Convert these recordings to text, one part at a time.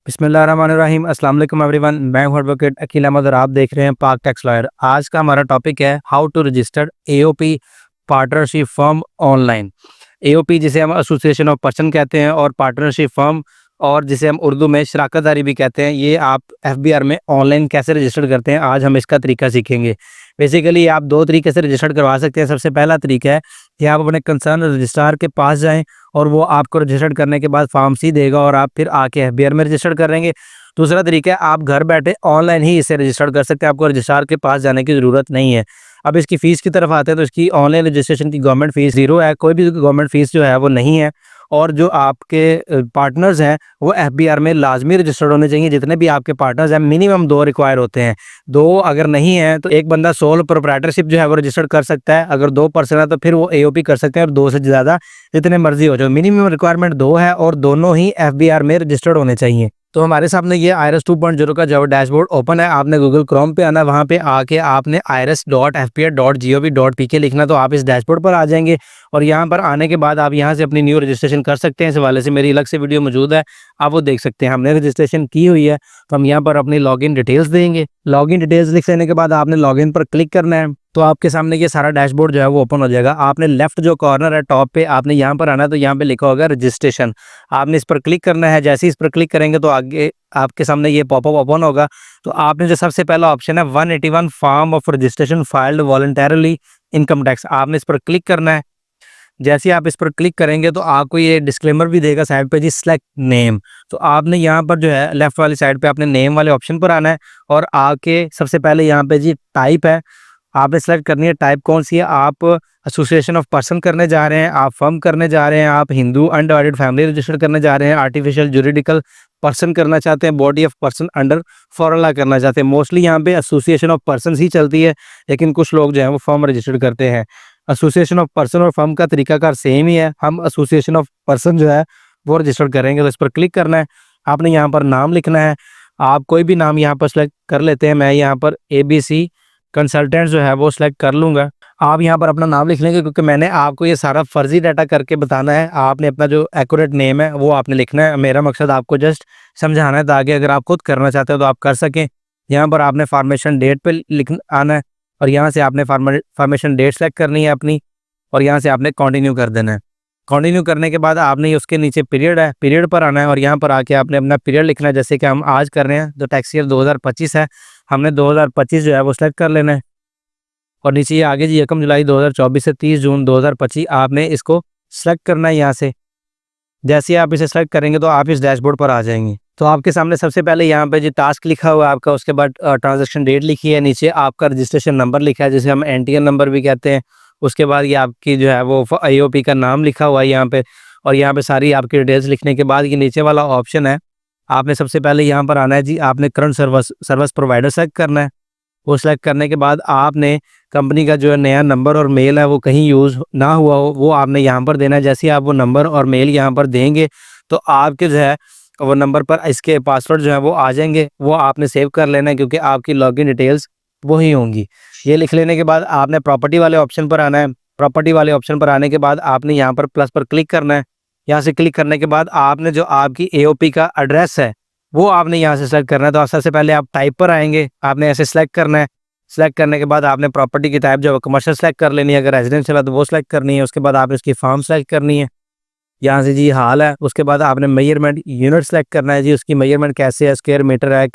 बिस्मिल्लाहिर्रहमानिर्रहीम अस्सलाम वालेकुम एवरीवन। मैं हूं एडवोकेट अकील अहमद और आप देख रहे हैं पाक टैक्स लॉयर। आज का हमारा टॉपिक है how to register AOP partnership firm online. AOP जिसे हम एसोसिएशन ऑफ पर्सन कहते हैं और पार्टनरशिप फर्म और जिसे हम उर्दू में शराकतदारी भी कहते हैं, ये आप एफबीआर में ऑनलाइन कैसे रजिस्टर करते हैं, आज हम इसका तरीका सीखेंगे। बेसिकली आप दो तरीके से रजिस्टर करवा सकते हैं। सबसे पहला तरीका है कि आप अपने कंसर्न रजिस्ट्रार के पास जाएं और वो आपको रजिस्टर करने के बाद फॉर्म सी देगा और आप फिर आके एफबीआर में रजिस्टर करेंगे। दूसरा तरीका है आप घर बैठे ऑनलाइन ही इसे रजिस्टर कर सकते हैं, आपको रजिस्ट्रार के पास जाने की ज़रूरत नहीं है। अब इसकी फ़ीस की तरफ आते हैं तो इसकी ऑनलाइन रजिस्ट्रेशन की गवर्नमेंट फ़ीस ज़ीरो है, कोई भी गवर्नमेंट फ़ीस जो है वो नहीं है। और जो आपके पार्टनर्स हैं वो एफबीआर में लाजमी रजिस्टर्ड होने चाहिए। जितने भी आपके पार्टनर्स हैं मिनिमम 2 रिक्वायर होते हैं। 2 अगर नहीं है तो एक बंदा सोल प्रोप्राइटरशिप जो है वो रजिस्टर्ड कर सकता है। अगर 2 पर्सन है तो फिर वो एओपी कर सकते हैं और 2 से ज़्यादा जितने मर्जी हो जाओ। मिनिमम रिक्वायरमेंट 2 है और दोनों ही एफबीआर में रजिस्टर्ड होने चाहिए। तो हमारे सामने ये आईआरएस 2.0 का जो डैशबोर्ड ओपन है। आपने गूगल क्रोम पे आना है, वहाँ पे आके आपने irs.fbr.gov.pk लिखना, तो आप इस डैशबोर्ड पर आ जाएंगे। और यहाँ पर आने के बाद आप यहाँ से अपनी न्यू रजिस्ट्रेशन कर सकते हैं। इस हवाले से मेरी अलग से वीडियो मौजूद है, आप वो देख सकते हैं। हमने रजिस्ट्रेशन की हुई है तो हम यहाँ पर अपनी लॉगिन डिटेल्स देंगे। लॉगिन डिटेल्स लिख लेने के बाद आपने लॉगिन पर क्लिक करना है तो आपके सामने ये सारा डैशबोर्ड जो है वो ओपन हो जाएगा। आपने लेफ्ट जो कॉर्नर है टॉप पे आपने यहाँ पर आना है, तो यहाँ पे लिखा होगा रजिस्ट्रेशन। आपने इस पर क्लिक करना है। जैसे ही इस पर क्लिक करेंगे तो आगे आपके सामने ये पॉपअप ओपन होगा। तो आपने जो सबसे पहला ऑप्शन है 181 form of registration filed voluntarily income tax, आपने इस पर क्लिक करना है। जैसे ही आप इस पर क्लिक करेंगे तो आपको ये डिस्क्लेमर भी देगा साइड पे जी, सिलेक्ट नेम। तो आपने यहाँ पर जो है लेफ्ट वाली साइड पे आपने नेम वाले ऑप्शन पर आना है और आके सबसे पहले यहाँ पे जी टाइप है, आपने सेलेक्ट करनी है टाइप कौन सी है। आप एसोसिएशन ऑफ पर्सन करने जा रहे हैं, आप फर्म करने जा रहे हैं, आप हिंदू अनडिवाइडेड फैमिली रजिस्टर करने जा रहे हैं, आर्टिफिशियल जुरिडिकल पर्सन करना चाहते हैं, body of person under formula करना चाहते हैं। मोस्टली यहाँ पे एसोसिएशन ऑफ पर्सन ही चलती है, लेकिन कुछ लोग जो है वो फर्म रजिस्टर्ड करते हैं। एसोसिएशन ऑफ पर्सन और फर्म का तरीकाकार सेम ही है। हम एसोसिएशन ऑफ पर्सन जो है वो रजिस्टर करेंगे, तो इस पर क्लिक करना है। आपने यहाँ पर नाम लिखना है, आप कोई भी नाम यहाँ पर सेलेक्ट कर लेते हैं। मैं यहाँ पर ABC कंसल्टेंट जो है वो सिलेक्ट कर लूँगा। आप यहाँ पर अपना नाम लिख लेंगे क्योंकि मैंने आपको ये सारा फर्जी डाटा करके बताना है। आपने अपना जो एक्यूरेट नेम है वो आपने लिखना है। मेरा मकसद आपको जस्ट समझाना है ताकि अगर आप खुद करना चाहते हो तो आप कर सकें। यहाँ पर आपने फॉर्मेशन डेट पे लिख आना है और यहाँ से आपने फॉर्मेशन डेट सेलेक्ट करनी है अपनी और यहाँ से आपने कंटिन्यू कर देना है। कंटिन्यू करने के बाद आपने उसके नीचे पीरियड है, पीरियड पर आना है और यहाँ पर आके आपने अपना पीरियड लिखना है। जैसे कि हम आज कर रहे हैं, जो टैक्स ईयर 2025 है, हमने 2025 जो है वो सिलेक्ट कर लेना है। और नीचे ये आगे जी 1 जुलाई 2024 से 30 जून 2025 आपने इसको सेलेक्ट करना है यहाँ से। जैसे ही आप इसे सेलेक्ट करेंगे तो आप इस डैशबोर्ड पर आ जाएंगे। तो आपके सामने सबसे पहले यहाँ पे जो टास्क लिखा हुआ है आपका, उसके बाद ट्रांजैक्शन डेट लिखी है, नीचे आपका रजिस्ट्रेशन नंबर लिखा है जिसे हम एनटीएन नंबर भी कहते हैं। उसके बाद ये आपकी जो है वो आईओपी का नाम लिखा हुआ है यहाँ पे और यहाँ पे सारी आपकी डिटेल्स लिखने के बाद ये नीचे वाला ऑप्शन है, आपने सबसे पहले यहाँ पर आना है जी। आपने करंट सर्विस प्रोवाइडर सेलेक्ट करना है। वो सेलेक्ट करने के बाद आपने कंपनी का जो है नया नंबर और मेल है वो कहीं यूज़ ना हुआ हो वो आपने यहाँ पर देना है। जैसे ही आप वो नंबर और मेल यहाँ पर देंगे तो आपके जो है वो नंबर पर इसके पासवर्ड जो है वो आ जाएंगे, वो आपने सेव कर लेना है क्योंकि आपकी लॉगिन डिटेल्स वही होंगी। ये लिख लेने के बाद आपने प्रॉपर्टी वाले ऑप्शन पर आना है। प्रॉपर्टी वाले ऑप्शन पर आने के बाद आपने यहाँ पर प्लस पर क्लिक करना है। यहाँ से क्लिक करने के बाद आपने जो आपकी एओपी का एड्रेस है वो आपने यहाँ से सेलेक्ट करना है। तो सबसे पहले आप टाइप पर आएंगे, आपने ऐसे सेलेक्ट करना है। सेलेक्ट करने के बाद आपने प्रॉपर्टी की टाइप जो है कमर्शियल सेलेक्ट कर लेनी है, अगर रेजिडेंशियल है तो वो सेलेक्ट करनी है। उसके बाद आपने इसकी फॉर्म सेलेक्ट करनी है, यहाँ से जी हाल है। उसके बाद आपने मेजरमेंट यूनिट सेलेक्ट करना है जी, उसकी मेजरमेंट कैसे है, स्क्वायर मीटर है,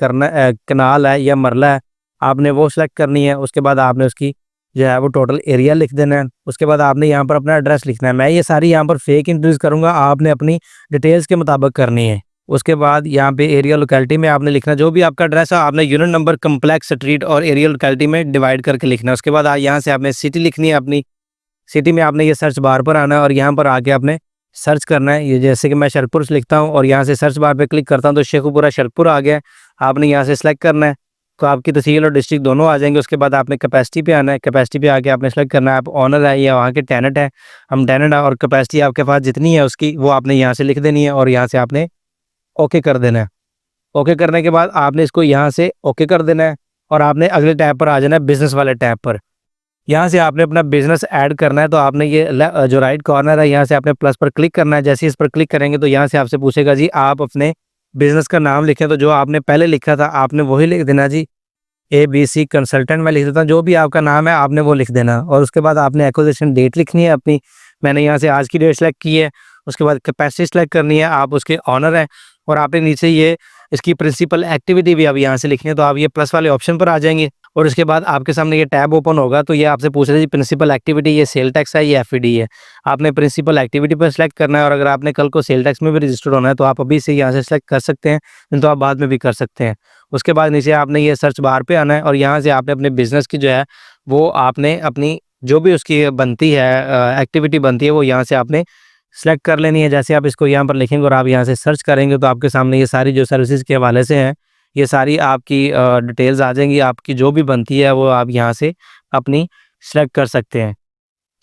कनाल है या मरला है, आपने वो सेलेक्ट करनी है। उसके बाद आपने उसकी जो है वो टोटल एरिया लिख देना है। उसके बाद आपने यहाँ पर अपना एड्रेस लिखना है। मैं ये सारी यहाँ पर फेक इंट्रीज करूँगा, आपने अपनी डिटेल्स के मुताबिक करनी है। उसके बाद यहाँ पे एरिया लोकेलिटी में आपने लिखना जो भी आपका एड्रेस है, आपने यूनिट नंबर, कम्प्लेक्स, स्ट्रीट और एरिया लोकेलिटी में डिवाइड करके लिखना है। उसके बाद यहाँ से आपने सिटी लिखनी है, अपनी सिटी में आपने ये सर्च बार पर आना है और यहाँ पर आके आपने सर्च करना है। ये जैसे कि मैं शरतपुर से लिखता हूँ और यहाँ से सर्च बार पे क्लिक करता हूँ तो शेखुपुरा शरतपुर आ गया। आपने यहाँ से सेलेक्ट करना है तो आपकी तहसील और डिस्ट्रिक्ट दोनों आ जाएंगे। उसके बाद आपने कैपेसिटी पे आना है। कैपेसिटी पे आके आपने सेलेक्ट करना है आप ऑनर है या वहाँ के टेनेंट है। हम टेनेंट है और कैपेसिटी आपके पास जितनी है उसकी वो आपने यहाँ से लिख देनी है और यहाँ से आपने ओके कर देना है। ओके करने के बाद आपने इसको यहाँ से ओके कर देना है और आपने अगले टैब पर आ जाना है, बिजनेस वाले टैब पर। यहाँ से आपने अपना बिजनेस ऐड करना है। तो आपने ये जो राइट कॉर्नर है यहाँ से आपने प्लस पर क्लिक करना है। जैसे इस पर क्लिक करेंगे तो यहाँ से आपसे पूछेगा जी आप अपने बिज़नेस का नाम लिखें तो जो आपने पहले लिखा था आपने वही लिख देना जी। ABC कंसल्टेंट मैं लिख देता हूँ, जो भी आपका नाम है आपने वो लिख देना और उसके बाद आपने एक्विजिशन डेट लिखनी है अपनी। मैंने यहाँ से आज की डेट सेलेक्ट की है, उसके बाद कैपेसिटी सेलेक्ट करनी है, आप उसके ओनर हैं और आपने नीचे ये इसकी प्रिंसिपल एक्टिविटी भी अब यहाँ से लिखनी है, तो आप ये प्लस वाले ऑप्शन पर आ जाएंगे और उसके बाद आपके सामने ये टैब ओपन होगा तो ये आपसे पूछ रहा है जी प्रिंसिपल एक्टिविटी ये सेल टैक्स है ये FED है। आपने प्रिंसिपल एक्टिविटी पर सेलेक्ट करना है और अगर आपने कल को सेल टैक्स में भी रजिस्टर्ड होना है तो आप अभी से यहाँ से सेलेक्ट कर सकते हैं, नहीं तो आप बाद में भी कर सकते हैं। उसके बाद नीचे आपने ये सर्च बार पे आना है और यहाँ से आपने अपने बिज़नेस की जो है वो आपने अपनी जो भी उसकी बनती है एक्टिविटी बनती है वो यहाँ से आपने सेलेक्ट कर लेनी है। जैसे आप इसको यहाँ पर लिखेंगे और आप यहाँ से सर्च करेंगे तो आपके सामने ये सारी जो सर्विसेज के हवाले से हैं ये सारी आपकी डिटेल्स आ जाएंगी। आपकी जो भी बनती है वो आप यहाँ से अपनी सेलेक्ट कर सकते हैं।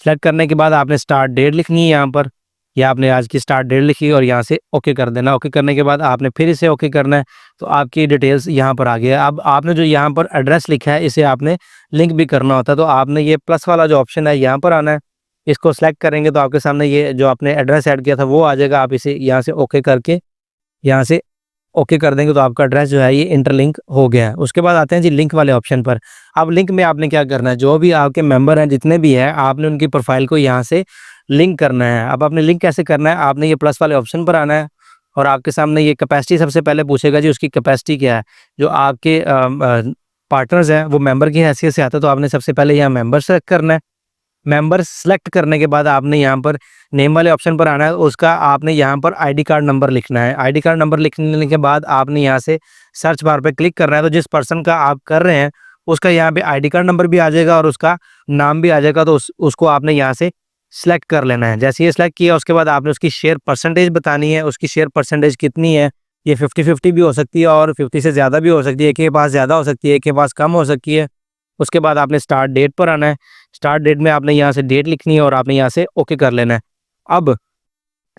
सेलेक्ट करने के बाद आपने स्टार्ट डेट लिखनी है यहाँ पर, या आपने आज की स्टार्ट डेट लिखी और यहाँ से ओके कर देना। ओके करने के बाद आपने फिर इसे ओके करना है तो आपकी डिटेल्स यहाँ पर आ गया। अब आपने जो यहाँ पर एड्रेस लिखा है इसे आपने लिंक भी करना होता है, तो आपने ये प्लस वाला जो ऑप्शन है यहाँ पर आना है। इसको सेलेक्ट करेंगे तो आपके सामने ये जो आपने एड्रेस ऐड किया था वो आ जाएगा। आप इसे यहाँ से ओके करके यहाँ से ओके कर देंगे तो आपका एड्रेस जो है ये इंटरलिंक हो गया है। उसके बाद आते हैं जी लिंक वाले ऑप्शन पर। अब लिंक में आपने क्या करना है, जो भी आपके मेंबर हैं जितने भी हैं आपने उनकी प्रोफाइल को यहाँ से लिंक करना है। अब आपने लिंक कैसे करना है, आपने ये प्लस वाले ऑप्शन पर आना है और आपके सामने ये कैपेसिटी सबसे पहले पूछेगा जी उसकी कैपेसिटी क्या है। जो आपके पार्टनर्स हैं वो मेंबर की हैसियत से आता है तो आपने सबसे पहले यहाँ मेंबर सेलेक्ट करना है। मेंबर सेलेक्ट करने के बाद आपने यहाँ पर नेम वाले ऑप्शन पर आना है, उसका आपने यहाँ पर ID कार्ड नंबर लिखना है। ID कार्ड नंबर लिखने के बाद आपने यहाँ से सर्च बार पे क्लिक करना है, तो जिस पर्सन का आप कर रहे हैं उसका यहाँ पे ID कार्ड नंबर भी आ जाएगा और उसका नाम भी आ जाएगा, तो उसको आपने यहाँ से सिलेक्ट कर लेना है। जैसे ये सिलेक्ट किया उसके बाद आपने उसकी शेयर परसेंटेज बतानी है, उसकी शेयर परसेंटेज कितनी है। ये 50-50 भी हो सकती है और 50 से ज़्यादा भी हो सकती है, एक के पास ज़्यादा हो सकती है, एक के पास कम हो सकती है। उसके बाद आपने स्टार्ट डेट पर आना है, स्टार्ट डेट में आपने यहाँ से डेट लिखनी है और आपने यहाँ से ओके कर लेना है। अब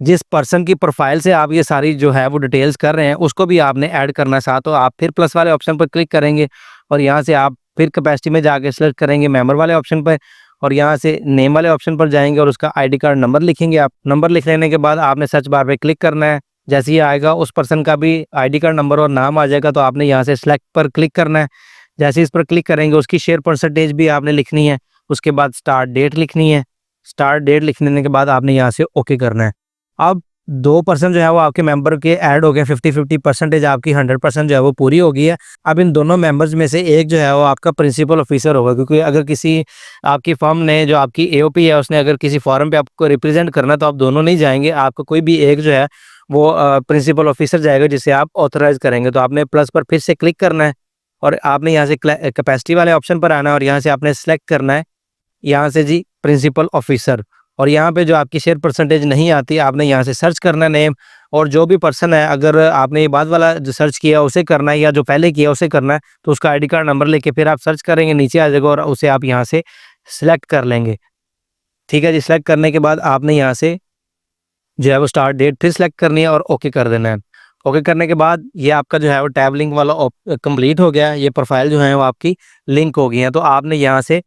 जिस पर्सन की प्रोफाइल से आप ये सारी जो है वो डिटेल्स कर रहे हैं उसको भी आपने ऐड करना है साथ, तो आप फिर प्लस वाले ऑप्शन पर क्लिक करेंगे और यहाँ से आप फिर कैपेसिटी में जाके सेलेक्ट करेंगे मेंबर वाले ऑप्शन पर और यहाँ से नेम वाले ऑप्शन पर जाएंगे और उसका ID कार्ड नंबर लिखेंगे। आप नंबर लिख लेने के बाद आपने सर्च बार पे क्लिक करना है। जैसे ही आएगा उस पर्सन का भी ID कार्ड नंबर और नाम आ जाएगा, तो आपने यहाँ से सेलेक्ट पर क्लिक करना है। जैसे इस पर क्लिक करेंगे उसकी शेयर परसेंटेज भी आपने लिखनी है। उसके बाद स्टार्ट डेट लिखनी है। स्टार्ट डेट लिखने के बाद आपने यहाँ से ओके करना है। अब 2% जो है वो आपके मेंबर के ऐड हो गए, 50-50 परसेंटेज आपकी 100% जो है वो पूरी हो गई है। अब इन दोनों मेंबर्स में से एक जो है वो आपका प्रिंसिपल ऑफिसर होगा, क्योंकि अगर किसी आपकी फर्म ने जो आपकी AOP है उसने अगर किसी फॉरम पे आपको रिप्रेजेंट करना तो आप दोनों नहीं जाएंगे, आपको कोई भी एक जो है वो प्रिंसिपल ऑफिसर जाएगा जिसे आप ऑथराइज करेंगे। तो आपने प्लस पर फिर से क्लिक करना है और आपने यहाँ से कैपेसिटी वाले ऑप्शन पर आना है और यहाँ से आपने सेलेक्ट करना है यहाँ से जी प्रिंसिपल ऑफिसर, और यहाँ पे जो आपकी शेयर परसेंटेज नहीं आती आपने यहाँ से सर्च करना है नेम, और जो भी पर्सन है अगर आपने ये बाद वाला जो सर्च किया उसे करना है या जो पहले किया उसे करना है, तो उसका ID कार्ड नंबर लेके फिर आप सर्च करेंगे, नीचे आ जाएगा और उसे आप यहाँ से सिलेक्ट कर लेंगे। ठीक है जी, सिलेक्ट करने के बाद आपने यहाँ से जो है वो स्टार्ट डेट फिर सिलेक्ट करनी है और ओके कर देना है। ओके करने के बाद ये आपका जो है वो टैब लिंक वाला कंप्लीट हो गया है, ये प्रोफाइल जो है वो आपकी लिंक हो गई है। तो आपने यहाँ से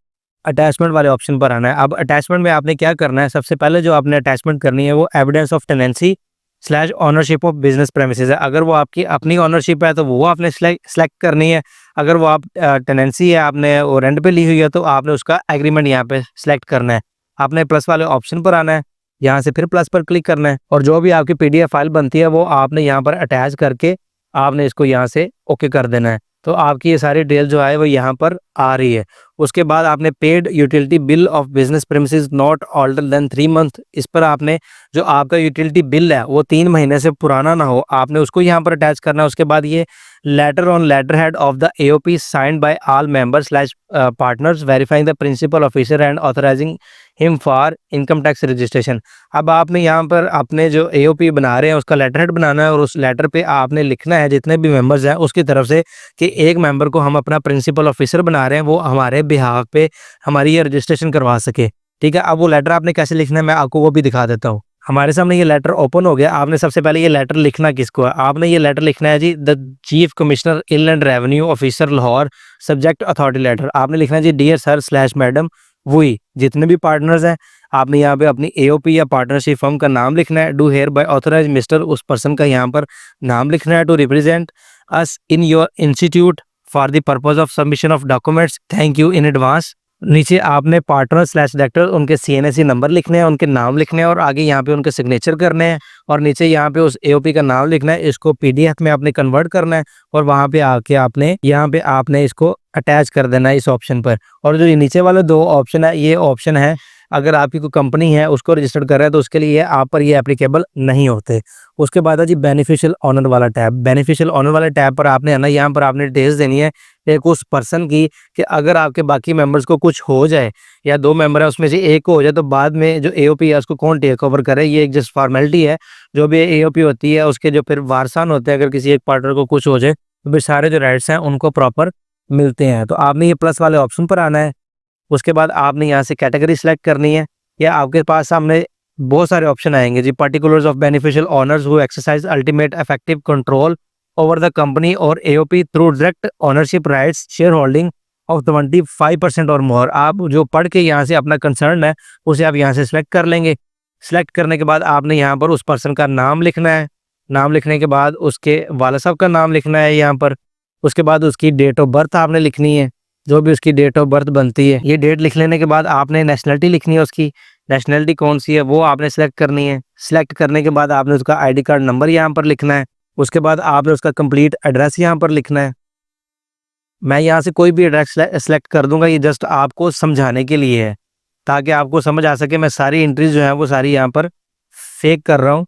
अटैचमेंट वाले ऑप्शन पर आना है। अब अटैचमेंट में आपने क्या करना है, सबसे पहले जो आपने अटैचमेंट करनी है वो evidence of tenancy / ownership of business premises है। अगर वो आपकी अपनी ऑनरशिप है तो वो आपने सेलेक्ट करनी है। अगर वो आप टेनेंसी है, आपने वो रेंट पे ली हुई है, तो आपने उसका एग्रीमेंट यहाँ पे सेलेक्ट करना है। आपने प्लस वाले ऑप्शन पर आना है, यहाँ से फिर प्लस पर क्लिक करना है और जो भी आपकी PDF फाइल बनती है वो आपने यहाँ पर अटैच करके आपने इसको यहाँ से ओके कर देना है। तो आपकी ये सारी डिटेल जो है वो यहाँ पर आ रही है। उसके बाद आपने paid utility bill of business premises not older than 3 month, इस पर आपने जो आपका यूटिलिटी बिल है वो 3 महीने से पुराना ना हो, आपने उसको यहाँ पर अटैच करना है। उसके बाद ये letter on letter head of the AOP signed by all members / partners verifying the principal officer and authorising him for income tax registration. अब आपने यहाँ पर अपने जो AOP बना रहे हैं उसका लेटर हेड बनाना है और उस लेटर पे आपने लिखना है जितने भी मेंबर्स हैं उसकी तरफ से कि एक मेंबर को हम अपना प्रिंसिपल ऑफिसर बना रहे हैं, वो हमारे बिहाफ पे हमारी ये रजिस्ट्रेशन करवा सके। ठीक है, अब वो लेटर आपने कैसे लिखना है मैं आपको वो भी दिखा देता हूँ। हमारे सामने ये लेटर ओपन हो गया। आपने सबसे पहले ये लेटर लिखना किसको है, आपने ये लेटर लिखना है जी the chief commissioner inland revenue officer Lahore, subject authority letter. आपने लिखना है जी डियर सर / मैडम वही जितने भी पार्टनर्स हैं, आपने यहाँ पे अपनी एओपी या पार्टनरशिप फर्म का नाम लिखना है। Do hereby authorise mister, उस पर्सन का यहाँ पर नाम लिखना है। To represent us in your institute for the purpose of submission of documents, thank you in advance. नीचे आपने पार्टनर स्लैश डायरेक्टर उनके सीएनएससी नंबर लिखने हैं, उनके नाम लिखने हैं और आगे यहाँ पे उनके सिग्नेचर करने हैं और नीचे यहाँ पे उस एओपी का नाम लिखना है। इसको पीडीएफ में आपने कन्वर्ट करना है और वहाँ पे आके आपने यहाँ पे आपने इसको अटैच कर देना है इस ऑप्शन पर। और जो ये नीचे वाले 2 ऑप्शन है, ये ऑप्शन है अगर आपकी कोई कंपनी है उसको रजिस्टर्ड कर रहा है तो उसके लिए आप पर ये एप्लीकेबल नहीं होते। उसके बाद है जी बेनिफिशियल ऑनर वाला टैब। बेनिफिशियल ऑनर वाले टैब पर आपने है ना, यहाँ पर आपने डिटेल्स देनी है एक उस पर्सन की कि अगर आपके बाकी मेंबर्स को कुछ हो जाए या 2 मेंबर है उसमें से एक को हो जाए तो बाद में जो एओपी है उसको कौन टेक ओवर करे। ये एक जस्ट फॉर्मेलिटी है। जो भी एओपी होती है उसके जो फिर वारसान होते हैं, अगर किसी एक पार्टनर को कुछ हो जाए तो फिर सारे जो राइट्स हैं उनको प्रॉपर मिलते हैं। तो आपने ये प्लस वाले ऑप्शन पर आना है। उसके बाद आपने यहाँ से कैटेगरी सेलेक्ट करनी है या आपके पास सामने बहुत सारे ऑप्शन आएंगे जी। Particulars of beneficial owners who exercise ultimate effective control over the company और AOP through direct ownership rights share holding of 25% और मोर। आप जो पढ़ के यहाँ से अपना कंसर्न है उसे आप यहाँ से सिलेक्ट कर लेंगे। सिलेक्ट करने के बाद आपने यहाँ पर उस पर्सन का नाम लिखना है। नाम लिखने के बाद उसके वाला साहब का नाम लिखना है यहाँ पर। उसके बाद उसकी डेट ऑफ बर्थ आपने लिखनी है, जो भी उसकी डेट ऑफ बर्थ बनती है। ये डेट लिख लेने के बाद आपने नेशनलिटी लिखनी है, उसकी नेशनलिटी कौन सी है वो आपने सेलेक्ट करनी है। सेलेक्ट करने के बाद आपने उसका आईडी कार्ड नंबर यहाँ पर लिखना है। उसके बाद आपने उसका कंप्लीट एड्रेस यहाँ पर लिखना है। मैं यहाँ से कोई भी एड्रेस सेलेक्ट कर दूंगा, ये जस्ट आपको समझाने के लिए है ताकि आपको समझ आ सके। मैं सारी एंट्रीज जो है वो सारी यहाँ पर फेक कर रहा हूँ।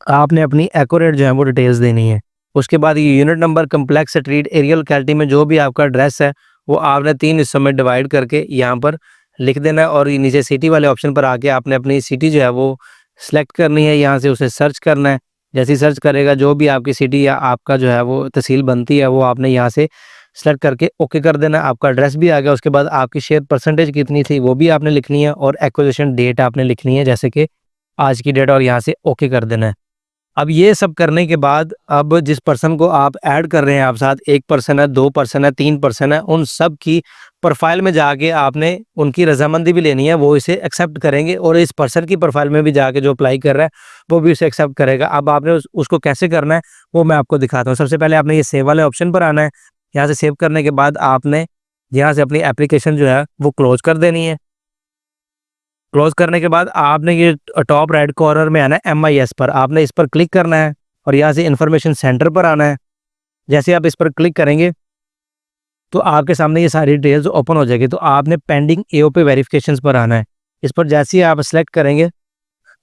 आपने अपनी एक्यूरेट जो है वो डिटेल्स देनी है। उसके बाद ये unit number, complex street, area locality में जो भी आपका एड्रेस है वो आपने 3 हिस्सों में डिवाइड करके यहाँ पर लिख देना है। और ये नीचे सिटी वाले ऑप्शन पर आके आपने अपनी सिटी जो है वो सिलेक्ट करनी है। यहाँ से उसे सर्च करना है। जैसे ही सर्च करेगा जो भी आपकी सिटी या आपका जो है वो तहसील बनती है वो आपने यहाँ से सेलेक्ट करके ओके कर देना। आपका एड्रेस भी आ गया। उसके बाद आपकी शेयर परसेंटेज कितनी थी वो भी आपने लिखनी है और एक्विजिशन डेट आपने लिखनी है, जैसे कि आज की डेट, और यहाँ से ओके कर देना है। अब ये सब करने के बाद अब जिस पर्सन को आप ऐड कर रहे हैं आप साथ, 1 पर्सन है, 2 पर्सन है, 3 पर्सन है, उन सब की प्रोफाइल में जाके आपने उनकी रजामंदी भी लेनी है। वो इसे एक्सेप्ट करेंगे और इस पर्सन की प्रोफाइल में भी जाके जो अप्लाई कर रहा है वो भी उसे एक्सेप्ट करेगा। अब आपने उसको कैसे करना है वो मैं आपको दिखाता हूँ। सबसे पहले आपने ये सेव वाले ऑप्शन पर आना है। यहाँ से सेव करने के बाद आपने यहाँ से अपनी एप्लीकेशन जो है वो क्लोज कर देनी है। क्लोज करने के बाद आपने ये टॉप राइट कॉर्नर में आना है MIS पर, आपने इस पर क्लिक करना है और यहाँ से इंफॉर्मेशन सेंटर पर आना है। जैसे आप इस पर क्लिक करेंगे तो आपके सामने ये सारी डिटेल्स ओपन हो जाएगी। तो आपने पेंडिंग एओपी वेरिफिकेशंस पर आना है। इस पर जैसे ही आप सेलेक्ट करेंगे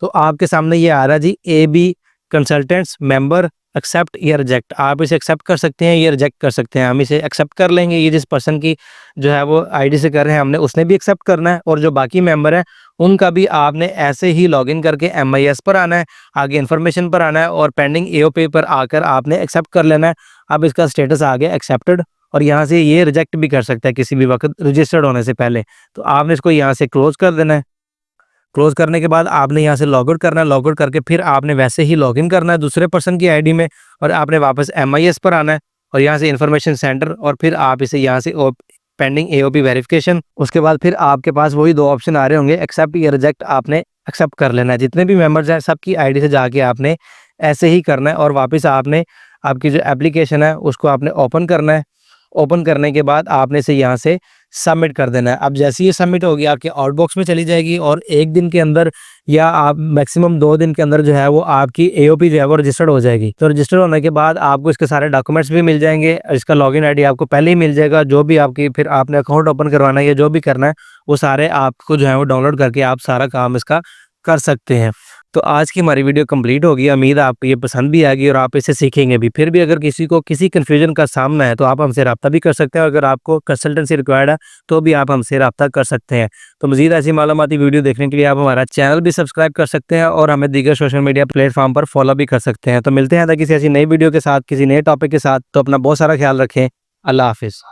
तो आपके सामने ये आ रहा है जी AB कंसल्टेंट्स मेंबर एक्सेप्ट या रिजेक्ट। आप इसे एक्सेप्ट कर सकते हैं या रिजेक्ट कर सकते हैं। हम इसे एक्सेप्ट कर लेंगे। ये जिस पर्सन की जो है वो आईडी से कर रहे हैं हमने, उसने भी एक्सेप्ट करना है और जो बाकी मेंबर हैं उनका भी आपने ऐसे ही लॉगिन करके MIS पर आना है, आगे इन्फॉर्मेशन पर आना है और पेंडिंग एओपी पर आकर आपने एक्सेप्ट कर लेना है। अब इसका स्टेटस आ गया एक्सेप्टेड और यहाँ से ये रिजेक्ट भी कर सकता है किसी भी वक्त रजिस्टर्ड होने से पहले। तो आपने इसको यहाँ से क्लोज कर देना है। क्लोज करने के बाद आपने यहाँ से लॉग आउट करना है। लॉग आउट करके फिर आपने वैसे ही लॉगिन करना है दूसरे पर्सन की आईडी में और आपने वापस MIS पर आना है और यहाँ से इन्फॉर्मेशन सेंटर और फिर आप इसे यहाँ से पेंडिंग एओपी वेरिफिकेशन। उसके बाद फिर आपके पास वही 2 ऑप्शन आ रहे होंगे, एक्सेप्ट या रिजेक्ट। आपने एक्सेप्ट कर लेना है। जितने भी मेंबर्स हैं सबकी आईडी से जाके आपने ऐसे ही करना है और वापस आपने आपकी जो एप्लीकेशन है उसको आपने ओपन करना है। ओपन करने के बाद आपने इसे यहाँ से सबमिट कर देना है। अब जैसे ये सबमिट होगी आपके आउटबॉक्स में चली जाएगी और 1 दिन के अंदर या आप मैक्सिमम 2 दिन के अंदर जो है वो आपकी एओपी जो है वो रजिस्टर्ड हो जाएगी। तो रजिस्टर होने के बाद आपको इसके सारे डॉक्यूमेंट्स भी मिल जाएंगे। इसका लॉगिन आईडी आपको पहले ही मिल जाएगा। जो भी आपकी फिर आपने अकाउंट ओपन करवाना है या जो भी करना है वो सारे आपको जो है वो डाउनलोड करके आप सारा काम इसका कर सकते हैं। तो आज की हमारी वीडियो कंप्लीट होगी। उम्मीद आपको ये पसंद भी आएगी और आप इसे सीखेंगे भी। फिर भी अगर किसी को किसी कन्फ्यूजन का सामना है तो आप हमसे रब्ता भी कर सकते हैं। अगर आपको कंसल्टेंसी रिक्वायर्ड है तो भी आप हमसे रब्ता कर सकते हैं। तो मज़ीद ऐसी मालूमाती वीडियो देखने के लिए आप हमारा चैनल भी सब्सक्राइब कर सकते हैं और हमें दीगर सोशल मीडिया प्लेटफॉर्म पर फॉलो भी कर सकते हैं। तो मिलते हैं किसी ऐसी नई वीडियो के साथ, किसी नए टॉपिक के साथ। तो अपना बहुत सारा ख्याल रखें। अल्लाह हाफिज़।